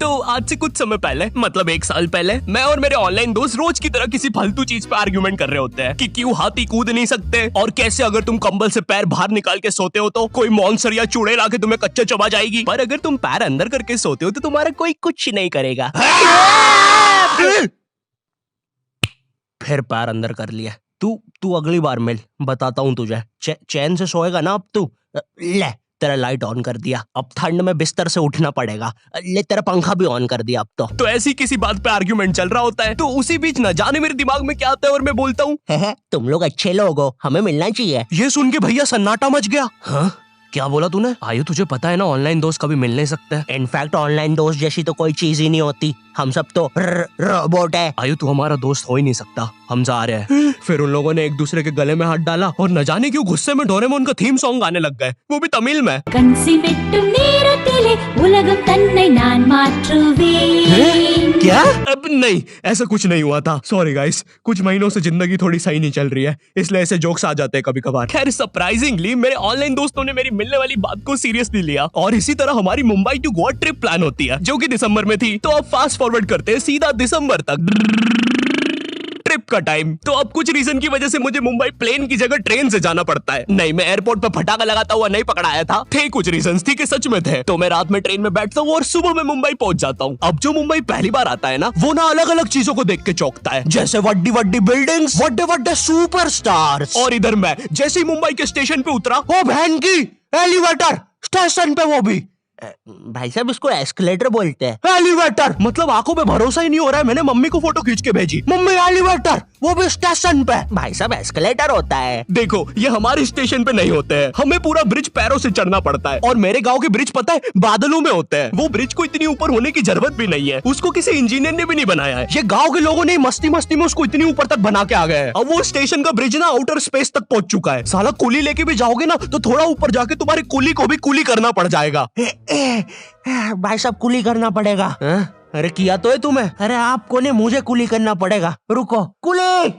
तो आज से कुछ समय पहले, मतलब 1 साल पहले, मैं और मेरे ऑनलाइन दोस्त रोज की तरह किसी फालतू चीज पे आर्ग्यूमेंट कर रहे होते हैं कि क्यों हाथी कूद नहीं सकते, और कैसे अगर तुम कंबल से पैर बाहर निकाल के सोते हो तो कोई मॉन्स्टर या चूड़ैल आके तुम्हें कच्चा चबा जाएगी, पर अगर तुम पैर अंदर करके सोते हो तो तुम्हारा कोई कुछ नहीं करेगा। फिर पैर अंदर कर लिया। तू अगली बार मिल, बताता हूँ तुझे। चैन से सोएगा ना अब तू। ले तेरा लाइट ऑन कर दिया, अब ठंड में बिस्तर से उठना पड़ेगा। ले तेरा पंखा भी ऑन कर दिया अब तो ऐसी किसी बात पे आर्ग्यूमेंट चल रहा होता है, तो उसी बीच न जाने मेरे दिमाग में क्या आता है और मैं बोलता हूँ, तुम लोग अच्छे लोग हो, हमें मिलना चाहिए। ये सुन के भैया सन्नाटा मच गया। हाँ क्या बोला तूने? आयु तुझे पता है ना ऑनलाइन दोस्त कभी मिल नहीं सकते। इनफैक्ट ऑनलाइन दोस्त जैसी तो कोई चीज ही नहीं होती, हम सब तो रोबोट है। आयु तू हमारा दोस्त हो ही नहीं सकता, हम जा रहे हैं। फिर उन लोगों ने एक दूसरे के गले में हाथ डाला और न जाने क्यों गुस्से में डोरेमोन का थीम सॉन्ग गाने लग गए, वो भी तमिल में। क्या? अब नहीं, ऐसा कुछ नहीं हुआ था। सॉरी गाइस, कुछ महीनों से जिंदगी थोड़ी सही नहीं चल रही है, इसलिए ऐसे जोक्स आ जाते हैं कभी कभार। खैर सरप्राइजिंगली मेरे ऑनलाइन दोस्तों ने मेरी मिलने वाली बात को सीरियसली लिया और इसी तरह हमारी Mumbai to Goa trip plan होती है, जो कि दिसंबर में थी। तो अब फास्ट फॉरवर्ड करते हैं सीधा दिसंबर तक ट्रिप का टाइम। तो अब कुछ रीजन की वजह से मुझे मुंबई प्लेन की जगह ट्रेन से जाना पड़ता है। नहीं, मैं एयरपोर्ट पर फटाका लगाता हुआ नहीं पकड़ाया था, थे कुछ रीजंस, थी कि सच में थे। तो मैं रात में ट्रेन में बैठता हूँ और सुबह में मुंबई पहुंच जाता हूँ। अब जो मुंबई पहली बार आता है ना, वो ना अलग अलग चीजों को देख के चौंकता है, जैसे वड्डी वड्डी बिल्डिंग्स, वड्डे वड्डे सुपरस्टार्स। और इधर मैं जैसे ही मुंबई के स्टेशन पे उतरा, ओ बहन की एलिवेटर स्टेशन पे, वो भी भाई साहब इसको एस्केलेटर बोलते हैं। एलिवेटर मतलब आंखों पे भरोसा ही नहीं हो रहा है। मैंने मम्मी को फोटो खींच के भेजी, मम्मी एलिवेटर, वो भी स्टेशन पे। भाई साहब एस्केलेटर होता है। देखो ये हमारे स्टेशन पे नहीं होते हैं, हमें पूरा ब्रिज पैरों से चढ़ना पड़ता है। और मेरे गांव के ब्रिज पता है बादलों में होते हैं। वो ब्रिज को इतनी ऊपर होने की जरूरत भी नहीं है, उसको किसी इंजीनियर ने भी नहीं बनाया है। ये गाँव के लोगों ने मस्ती मस्ती में उसको इतनी ऊपर तक बना के आ गए हैं। अब वो स्टेशन का ब्रिज ना आउटर स्पेस तक पहुंच चुका है। साला कुली लेके भी जाओगे ना तो थोड़ा ऊपर जाके तुम्हारी कुली को भी कुली करना पड़ जाएगा। भाई साहब कुली करना पड़ेगा। अरे किया तो है तुम्हें। अरे आपको नहीं, मुझे कुली करना पड़ेगा। रुको, कुली।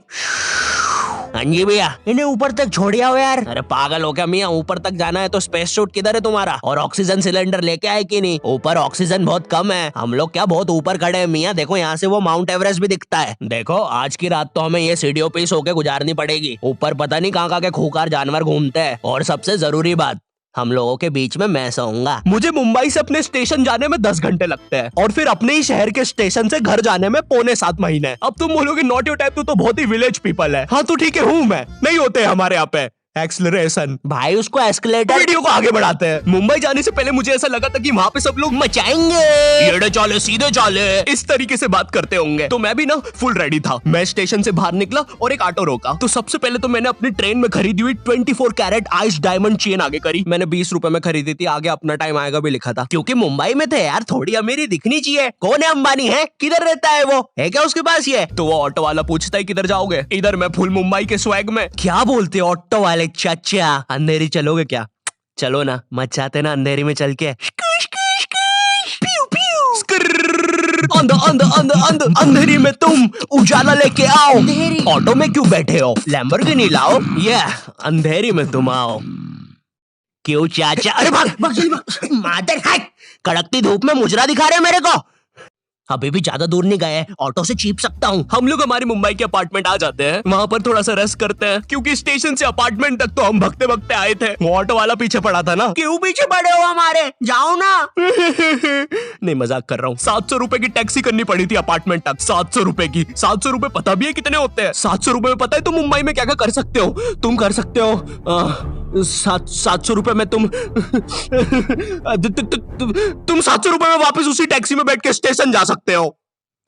हाँ जी भैया, इन्हें ऊपर तक छोड़िया हो यार। अरे पागल हो क्या मियाँ, ऊपर तक जाना है तो स्पेस सूट किधर है तुम्हारा? और ऑक्सीजन सिलेंडर लेके आए कि नहीं? ऊपर ऑक्सीजन बहुत कम है, हम लोग क्या बहुत ऊपर खड़े हैं मियाँ। देखो यहाँ से वो माउंट एवरेस्ट भी दिखता है। देखो आज की रात तो हमें ये सीढ़ियों पे सो के गुजारनी पड़ेगी। ऊपर पता नहीं कहाँ के खूंखार जानवर घूमते हैं। और सबसे जरूरी बात, हम लोगों के बीच में मैं सोऊंगा। मुझे मुंबई से अपने स्टेशन जाने में 10 घंटे लगते हैं और फिर अपने ही शहर के स्टेशन से घर जाने में 6.25 महीने। अब तुम बोलोगे नॉट योर टाइप, तो बहुत ही विलेज पीपल है। हाँ तो ठीक है, हूँ मैं, नहीं होते हमारे यहाँ पे एक्सलरेशन। भाई उसको एस्केलेटर। वीडियो को आगे बढ़ाते हैं। मुंबई जाने से पहले मुझे ऐसा लगा था कि वहाँ पे सब लोग मचाएंगे, येड़े चाले सीधे चाले, इस तरीके से बात करते होंगे। तो मैं भी ना फुल रेडी था। मैं स्टेशन से बाहर निकला और एक ऑटो रोका। तो सबसे पहले तो मैंने अपनी ट्रेन में खरीदी हुई 24 कैरेट आइस डायमंड चेन आगे करी। मैंने 20 रुपए में खरीदी थी, आगे अपना टाइम आएगा भी लिखा था, क्योंकि मुंबई में थे यार, थोड़ी अमीरी दिखनी चाहिए। कौन है अंबानी है, किधर रहता है वो, है क्या उसके पास ये? तो वो ऑटो वाला पूछता है किधर जाओगे? इधर मैं फुल मुंबई के स्वैग में। क्या बोलते ऑटो वाले? चाचा अंधेरी चलोगे क्या? चलो ना, मचाते ना अंधेरी में चल के। अंधेरी में तुम उजाला लेके आओ। ऑटो में क्यों बैठे हो? लैम्बोर्गिनी लाओ। ये अंधेरी में तुम आओ। क्यों चाचा? अरे भाग मादर है, कड़कती धूप में मुजरा दिखा रहे मेरे को। अभी भी ज्यादा दूर नहीं गए, ऑटो से चीप सकता हूँ। हम लोग हमारे मुंबई के अपार्टमेंट आ जाते हैं, वहाँ पर थोड़ा सा रेस्ट करते हैं, क्योंकि स्टेशन से अपार्टमेंट तक तो हम भगते भगते आए थे। वो ऑटो वाला पीछे पड़ा था ना। क्यों पीछे पड़े हो हमारे? जाओ ना। नहीं मजाक कर रहा हूँ। 700 रुपए की टैक्सी करनी पड़ी थी अपार्टमेंट तक। 700 रुपए की। 700 रुपए पता भी है कितने होते हैं? 700 रुपए में पता है तुम मुंबई में क्या क्या कर सकते हो? तुम कर सकते हो 700 रुपए में तुम 700 रुपए में वापस उसी टैक्सी में बैठ के स्टेशन जा सकते हो।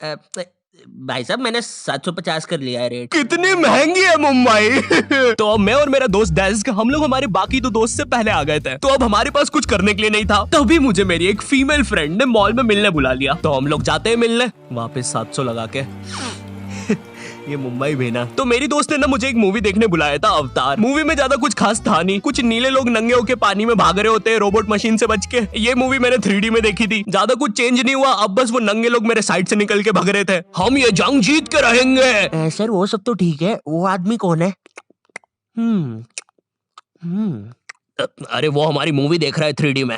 भाई साहब मैंने 750 कर लिया है रेट। कितनी महंगी है मुंबई। तो अब मैं और मेरा दोस्त डेस्क, हम लोग हमारे बाकी दो दोस्त से पहले आ गए थे। तो अब हमारे पास कुछ करने के लिए नहीं था, तभी मुझे मेरी एक फीमेल फ्रेंड ने मॉल में मिलने बुला लिया। तो हम लोग जाते हैं मिलने, वापस 700 लगा के। ये मुंबई भी ना। तो मेरी दोस्त ने ना मुझे एक मूवी देखने बुलाया था, अवतार। मूवी में ज्यादा कुछ खास था नहीं, कुछ नीले लोग नंगे होके पानी में भाग रहे होते हैं रोबोट मशीन से बच के। ये मूवी मैंने 3D में देखी थी, ज्यादा कुछ चेंज नहीं हुआ। अब बस वो नंगे लोग मेरे साइड से निकल के भाग रहे थे। हम ये जंग जीत के रहेंगे। सर वो सब तो ठीक है, वो आदमी कौन है? अरे वो हमारी मूवी देख रहा है 3D में।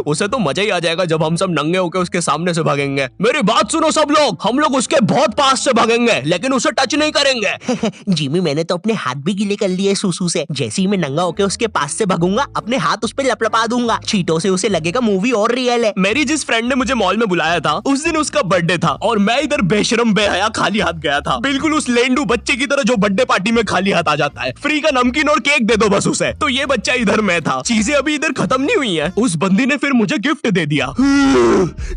उसे तो मजा ही आ जाएगा जब हम सब नंगे होकर उसके सामने से भागेंगे। मेरी बात सुनो सब लोग, हम लोग उसके बहुत पास से भागेंगे लेकिन उसे टच नहीं करेंगे। जिमी मैंने तो अपने हाथ भी गीले कर लिए सुसु से। जैसे ही मैं नंगा होके उसके पास से भागूंगा अपने हाथ उस पे लपलपा दूंगा। चीटों से उसे लगेगा मूवी और रियल है। मेरी जिस फ्रेंड ने मुझे मॉल में बुलाया था उस दिन उसका बर्थडे था और मैं इधर बेशरम बेहया खाली हाथ गया था, बिल्कुल उस लेंडू बच्चे की तरह जो बर्थडे पार्टी में खाली हाथ आ जाता है। फ्री का नमकीन और केक दे दो बस उसे। तो ये बच्चा इधर मैं था। चीजें अभी इधर खत्म नहीं हुई है, उस बंदी ने फिर मुझे गिफ्ट दे दिया।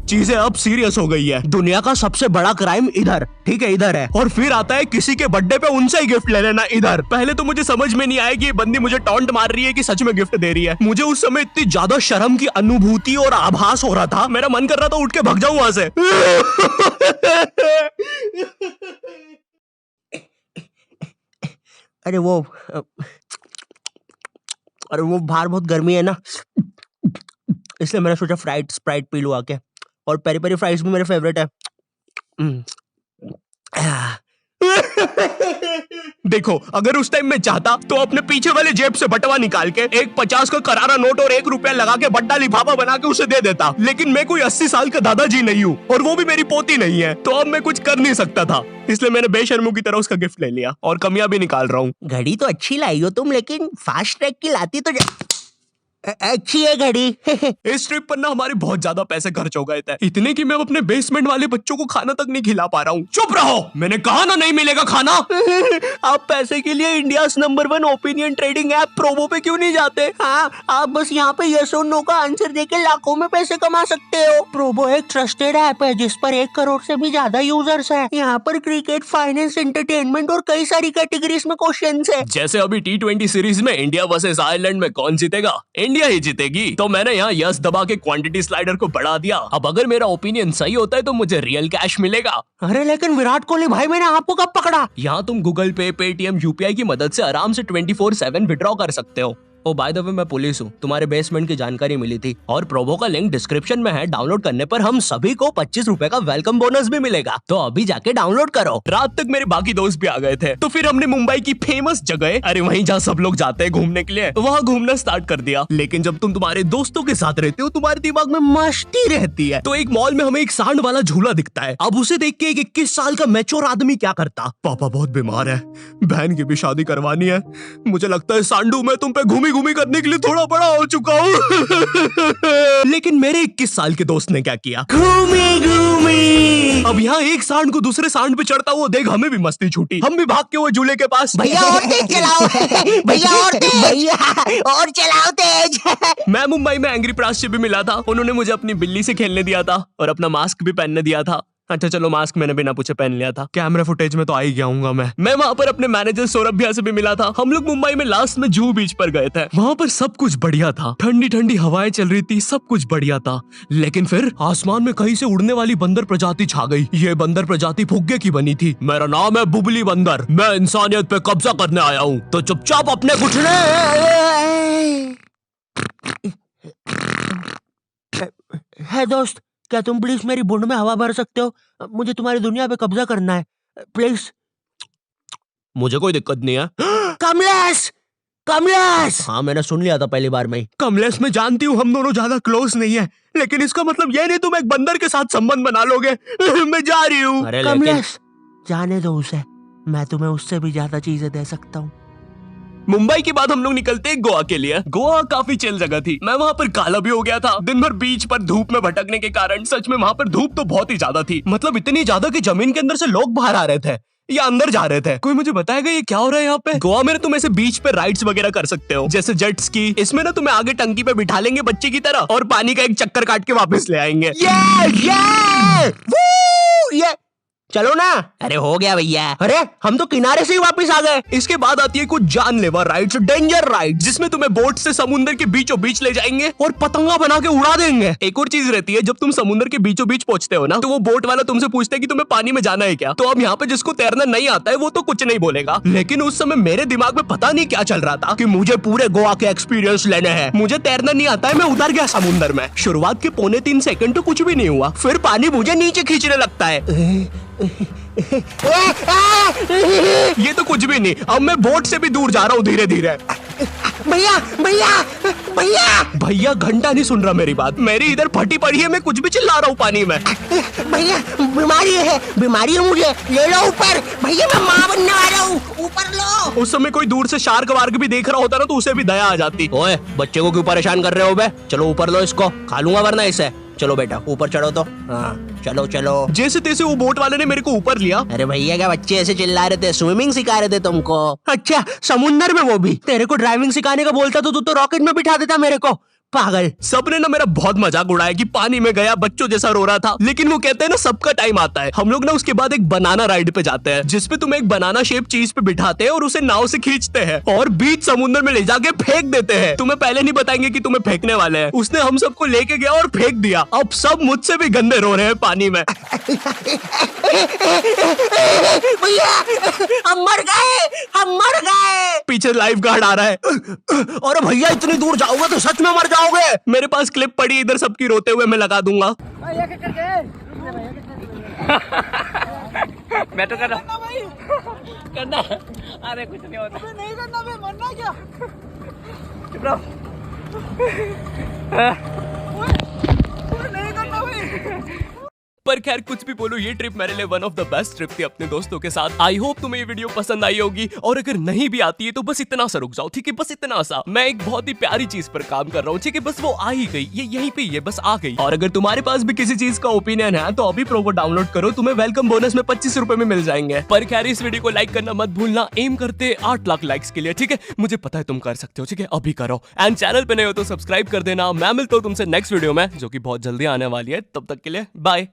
चीजें अब सीरियस हो गई है। दुनिया का सबसे बड़ा क्राइम इधर, ठीक है इधर है, और फिर आता है किसी के बर्थडे पे उनसे ही गिफ्ट ले लेना इधर। पहले तो मुझे समझ में नहीं आया कि ये बंदी मुझे टॉन्ट मार रही है कि सच में गिफ्ट दे रही है। मुझे उस समय इतनी ज्यादा शर्म की अनुभूति और आभास हो रहा था, मेरा मन कर रहा था उठ के भाग जाऊं वहां से। अरे वो बाहर बहुत गर्मी है ना, इसलिए मैंने सोचा स्प्राइट पी लूं आके। और पेरी पेरी फ्राइज भी मेरे फेवरेट है। देखो अगर उस टाइम मैं चाहता तो अपने पीछे वाले जेब से बटवा निकाल के एक 50 का करारा नोट और 1 रुपया लगा के बड्डा लिफाफा बना के उसे दे देता, लेकिन मैं कोई 80 साल का दादाजी नहीं हूँ और वो भी मेरी पोती नहीं है, तो अब मैं कुछ कर नहीं सकता था। इसलिए मैंने बेशर्मों की तरह उसका गिफ्ट ले लिया और कमियां भी निकाल रहा हूँ। घड़ी तो अच्छी लाई हो तुम, लेकिन फास्ट ट्रैक की लाती तो अच्छी है घड़ी। इस ट्रिप पर ना हमारे बहुत ज्यादा पैसे खर्च हो गए थे, इतने कि मैं अपने बेसमेंट वाले बच्चों को खाना तक नहीं खिला पा रहा हूँ। चुप रहो, मैंने कहा ना नहीं मिलेगा खाना। आप पैसे के लिए India number 1 opinion trading app Probo पे क्यों नहीं जाते? हाँ, आप बस यहाँ पे यस और नो का आंसर देके लाखों में पैसे कमा सकते हो। प्रोबो एक ट्रस्टेड ऐप है जिस पर 1 करोड़ से भी ज्यादा यूजर्स हैं। यहाँ पर क्रिकेट, फाइनेंस, एंटरटेनमेंट और कई सारी कैटेगरीज में क्वेश्चंस है। जैसे अभी T20 सीरीज में इंडिया वर्सेस आयरलैंड में कौन जीतेगा? इंडिया ही जीतेगी। तो मैंने यहाँ यस दबा के क्वांटिटी स्लाइडर को बढ़ा दिया। अब अगर मेरा ओपिनियन सही होता है तो मुझे रियल कैश मिलेगा। अरे लेकिन विराट कोहली भाई, मैंने आपको कब पकड़ा? यहाँ तुम गूगल पे, पेटीएम, यूपीआई की मदद से आराम से 24/7 विड्रॉ कर सकते हो। ओ बाय द वे मैं पुलिस हूँ, तुम्हारे बेसमेंट की जानकारी मिली थी और प्रोबो का लिंक डिस्क्रिप्शन में है। डाउनलोड करने पर हम सभी को 25 रुपए का वेलकम बोनस भी मिलेगा, तो अभी जाके डाउनलोड करो। रात तक मेरे बाकी दोस्त भी आ गए थे, तो फिर हमने मुंबई की फेमस जगह, अरे वहीं जहाँ सब लोग जाते हैं घूमने के लिए, वहाँ घूमना स्टार्ट कर दिया। लेकिन जब तुम तुम्हारे दोस्तों के साथ रहते हो तुम्हारे दिमाग में मस्ती रहती है। तो एक मॉल में हमें एक सांड वाला झूला दिखता है। अब उसे देख के एक 21 साल का मैच्योर आदमी क्या करता? पापा बहुत बीमार है, बहन की भी शादी करवानी है, मुझे लगता है सांडू मैं तुम पे घूमी घूमी करने के लिए थोड़ा बड़ा हो चुका हूँ। लेकिन मेरे 21 साल के दोस्त ने क्या किया? घूमी घूमी। अब यहाँ एक सांड को दूसरे सांड पे चढ़ता हुआ देख हमें भी मस्ती छूटी। हम भी भाग के वो झूले के पास, भैया और तेज चलाओ, भैया और तेज, भैया और चलाओ तेज। मैं मुंबई में एंग्री प्रास से भी मिला था, उन्होंने मुझे अपनी बिल्ली से खेलने दिया था और अपना मास्क भी पहनने दिया था। अच्छा चलो मास्क मैंने बिना पूछे पहन लिया था, कैमरा फुटेज में तो आ ही गया हूँ मैं वहाँ पर अपने मैनेजर सौरभ भैया से भी मिला था। हम लोग मुंबई में लास्ट में जुहू बीच पर गए थे। वहाँ पर सब कुछ बढ़िया था, ठंडी ठंडी हवाएं चल रही थी, सब कुछ बढ़िया था। लेकिन फिर आसमान में कहीं से उड़ने वाली बंदर प्रजाति छा गई। ये बंदर प्रजाति फुग्गे की बनी थी। मेरा नाम है बुबली बंदर, मैं इंसानियत पे कब्जा करने आया हूँ, तो चुपचाप अपने घुटने। है दोस्त, क्या तुम प्लीज मेरी बूंद में हवा भर सकते हो? मुझे तुम्हारी दुनिया पे कब्जा करना है प्लीज। मुझे कोई दिक्कत नहीं है। कमलेश, कमलेश। हाँ मैंने सुन लिया था पहली बार में ही। कमलेश मैं जानती हूँ हम दोनों ज्यादा क्लोज नहीं है, लेकिन इसका मतलब ये नहीं तुम एक बंदर के साथ संबंध बना लोगे। मैं जा रही हूँ। कमलेश जाने दो उसे, मैं तुम्हें उससे भी ज्यादा चीजें दे सकता हूँ। मुंबई के बाद हम लोग निकलते गोवा के लिए। गोवा काफी चिल जगह थी, मैं वहाँ पर काला भी हो गया था। दिन भर बीच पर धूप में भटकने के कारण सच में वहाँ पर धूप तो बहुत ही ज्यादा थी, मतलब इतनी ज्यादा कि जमीन के अंदर से लोग बाहर आ रहे थे या अंदर जा रहे थे। कोई मुझे बताएगा ये क्या हो रहा है यहाँ पे? गोवा में तुम ऐसे बीच पे राइड्स वगैरह कर सकते हो, जैसे जेट स्की। इसमें ना तुम्हें आगे टंकी पे बिठा लेंगे बच्चे की तरह और पानी का एक चक्कर काट के वापस ले आएंगे। ये चलो ना। अरे हो गया भैया, अरे हम तो किनारे से ही वापस आ गए। इसके बाद आती है कुछ जानलेवा राइड्स, डेंजर राइड, जिसमें तुम्हें बोट से समुद्र के बीचों बीच ले जाएंगे और पतंगा बना के उड़ा देंगे। एक और चीज रहती है, जब तुम समुद्र के बीचों बीच पहुंचते हो ना, तो वो बोट वाला तुमसे पूछता है कि तुम्हें पानी में जाना है क्या। तो अब यहाँ पे जिसको तैरना नहीं आता है वो तो कुछ नहीं बोलेगा, लेकिन उस समय मेरे दिमाग में पता नहीं क्या चल रहा था कि मुझे पूरे गोवा के एक्सपीरियंस लेने हैं। मुझे तैरना नहीं आता है, मैं उतर गया समुद्र में। शुरुआत के 3.25 सेकंड तो कुछ भी नहीं हुआ, फिर पानी मुझे नीचे खींचने लगता है। ये तो कुछ भी नहीं, अब मैं बोट से भी दूर जा रहा हूँ धीरे धीरे। भैया भैया भैया भैया घंटा नहीं सुन रहा मेरी बात, मेरी इधर फटी पड़ी है, मैं कुछ भी चिल्ला रहा हूँ पानी में। भैया बीमारी है मुझे, ले लो ऊपर। भैया मैं माँ बनने वाला हूँ, ऊपर लो। उस समय कोई दूर से शार्क वार्क भी देख रहा होता ना तो उसे भी दया आ जाती। ओए बच्चे को क्यों परेशान कर रहे हो बे? चलो ऊपर लो इसको, खा लूंगा वरना इसे। चलो बेटा ऊपर चढ़ो तो। हाँ चलो चलो। जैसे तैसे वो बोट वाले ने मेरे को ऊपर लिया। अरे भैया क्या बच्चे ऐसे चिल्ला रहे थे? स्विमिंग सिखा रहे थे तुमको? अच्छा समुंदर में वो भी? तेरे को ड्राइविंग सिखाने का बोलता तो तू तो रॉकेट में बिठा देता मेरे को, पागल। सबने ना मेरा बहुत मजाक उड़ाया कि पानी में गया बच्चों जैसा रो रहा था, लेकिन वो कहते हैं ना सबका टाइम आता है। हम लोग ना उसके बाद एक बनाना राइड पे जाते हैं जिसपे तुम्हें एक बनाना शेप चीज पे बिठाते हैं और उसे नाव से खींचते हैं और बीच समुद्र में ले जाके फेंक देते हैं। तुम्हें पहले नहीं बताएंगे कि तुम्हें फेंकने वाले हैं। उसने हम सबको लेके गया और फेंक दिया। अब सब मुझसे भी गंदे रो रहे हैं पानी में। भैया हम मर गए। पीछे लाइफ गार्ड आ रहा है। अरे भैया इतनी दूर जाओगे तो सच में मर जाओगे। मेरे पास क्लिप पड़ी इधर सबकी रोते हुए, मैं लगा दूंगा। मैं तो करना करना। अरे कुछ नहीं होता, नहीं करना भाई, मरना क्या? चुप रहो। नहीं करना भाई। पर खैर कुछ भी बोलो, ये ट्रिप मेरे लिए one of the best trip थी अपने दोस्तों के साथ। आई होप तुम्हें ये वीडियो पसंद आई होगी, और अगर नहीं भी आती है तो बस इतना सा रुक जाओ, ठीक है? बस इतना सा। मैं एक बहुत ही प्यारी चीज पर काम कर रहा हूँ, ठीक है? बस वो आ ही गई, ये यहीं पे ये बस आ गई। और अगर तुम्हारे पास भी किसी चीज का ओपिनियन है तो अभी प्रोबो डाउनलोड करो, तुम्हें वेलकम बोनस में 25 रुपए में मिल जाएंगे। पर खैर इस वीडियो को लाइक करना मत भूलना, एम करते 8 लाख लाइक्स के लिए, ठीक है? मुझे पता है तुम कर सकते हो, ठीक है? अभी करो। एंड चैनल पे नए हो तो सब्सक्राइब कर देना। मैं मिलता हूँ तुमसे नेक्स्ट वीडियो में जो कि बहुत जल्दी आने वाली है। तब तक के लिए बाय।